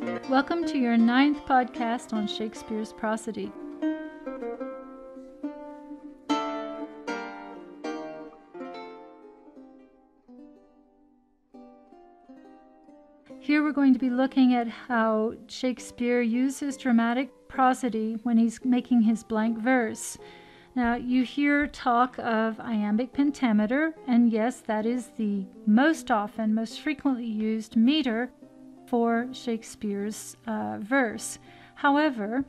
Welcome to your 9th podcast on Shakespeare's prosody. Here we're going to be looking at how Shakespeare uses dramatic prosody when he's making his blank verse. Now, you hear talk of iambic pentameter, and yes, that is the most often, most frequently used meter for Shakespeare's verse. However,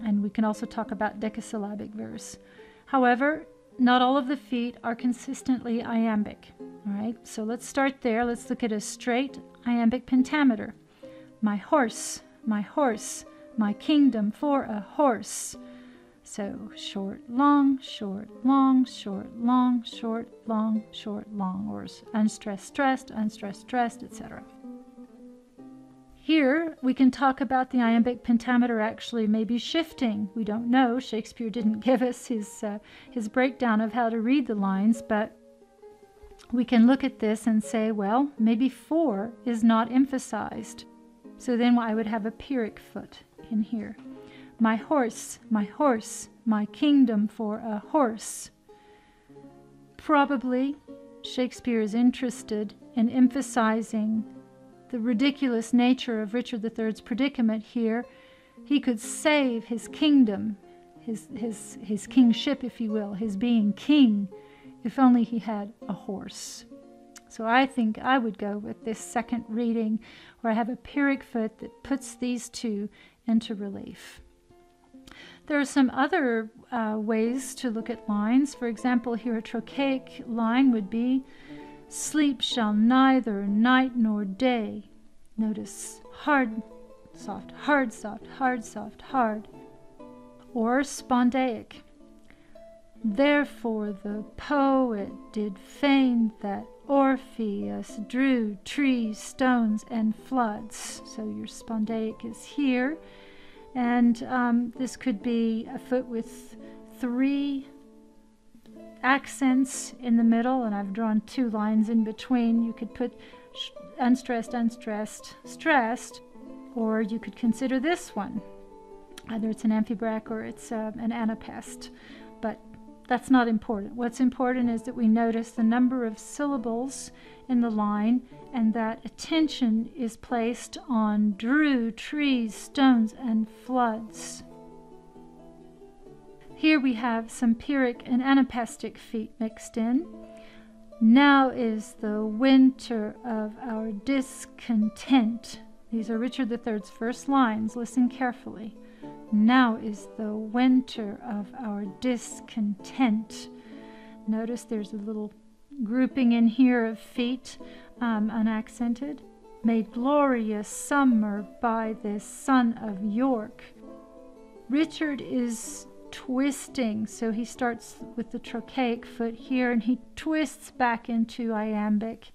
and we can also talk about decasyllabic verse. However, not all of the feet are consistently iambic. All right, so let's start there. Let's look at a straight iambic pentameter. My horse, my kingdom for a horse. So short, long, short, long, short, long, short, long, short, long, or unstressed, stressed, unstressed, stressed, etc. Here we can talk about the iambic pentameter actually maybe shifting. We don't know. Shakespeare didn't give us his breakdown of how to read the lines, but we can look at this and say, well, maybe 4 is not emphasized. So then I would have a Pyrrhic foot in here. My horse, my kingdom for a horse. Probably Shakespeare is interested in emphasizing the ridiculous nature of Richard III's predicament here. He could save his kingdom, his kingship, if you will, his being king, if only he had a horse. So I think I would go with this second reading where I have a Pyrrhic foot that puts these two into relief. There are some other ways to look at lines. For example, here a trochaic line would be, sleep shall neither night nor day. Notice hard, soft, hard, soft, hard, soft, hard. Or spondaic. Therefore the poet did feign that Orpheus drew trees, stones, and floods. So your spondaic is here. And this could be a foot with 3 accents in the middle, and I've drawn 2 lines in between. You could put unstressed, unstressed, stressed, or you could consider this one. Either it's an amphibrach or it's an anapest, but that's not important. What's important is that we notice the number of syllables in the line and that attention is placed on drew, trees, stones, and floods. Here we have some Pyrrhic and anapestic feet mixed in. Now is the winter of our discontent. These are Richard III's first lines. Listen carefully. Now is the winter of our discontent. Notice there's a little grouping in here of feet, unaccented. Made glorious summer by this son of York. Richard is twisting, so he starts with the trochaic foot here and he twists back into iambic.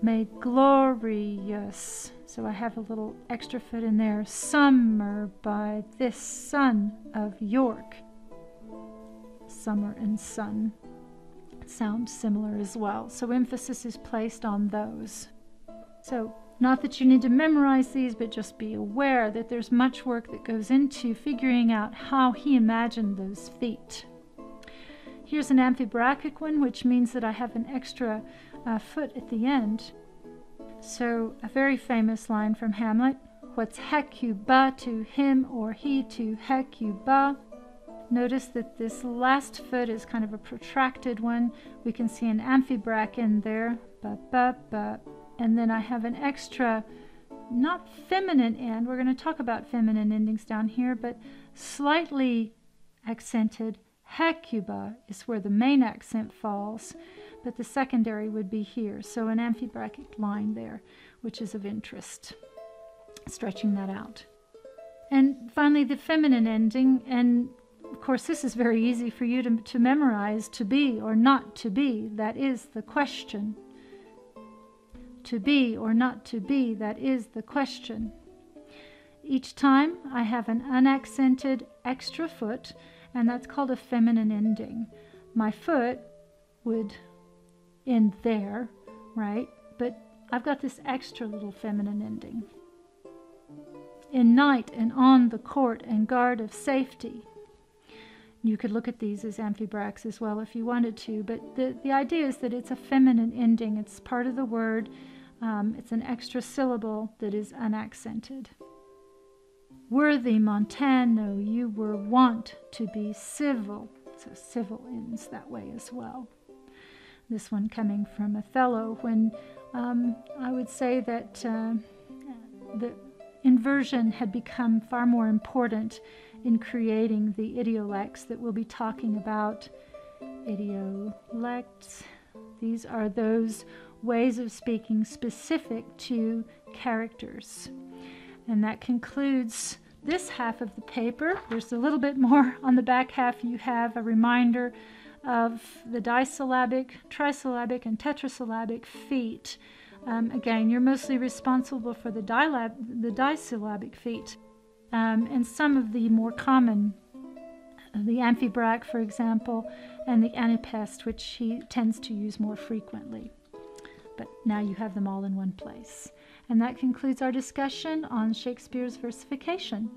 Made glorious, so I have a little extra foot in there, summer by this son of York. Summer and sun sound similar as well, so emphasis is placed on those. So not that you need to memorize these, but just be aware that there's much work that goes into figuring out how he imagined those feet. Here's an amphibrachic one, which means that I have an extra foot at the end. So a very famous line from Hamlet, what's Hecuba to him or he to Hecuba. Notice that this last foot is kind of a protracted one. We can see an amphibrach in there, ba, ba, ba. And then I have an extra, not feminine end, we're going to talk about feminine endings down here, but slightly accented. Hecuba is where the main accent falls, but the secondary would be here. So an amphibrachic line there, which is of interest, stretching that out. And finally, the feminine ending, and of course this is very easy for you to memorize, to be or not to be, that is the question. To be or not to be, that is the question. Each time I have an unaccented extra foot, and that's called a feminine ending. My foot would end there, right? But I've got this extra little feminine ending. in night and on the court and guard of safety. You could look at these as amphibrachts as well if you wanted to, but the idea is that it's a feminine ending. It's part of the word. It's an extra syllable that is unaccented. Worthy Montano, you were wont to be civil. So civil ends that way as well. This one coming from Othello, when I would say that the inversion had become far more important in creating the idiolects that we'll be talking about. Idiolects, these are those ways of speaking specific to characters. And that concludes this half of the paper. There's a little bit more on the back half. You have a reminder of the disyllabic, trisyllabic, and tetrasyllabic feet. Again, you're mostly responsible for the disyllabic feet. And some of the more common, the amphibrach, for example, and the anapest, which he tends to use more frequently. But now you have them all in one place. And that concludes our discussion on Shakespeare's versification.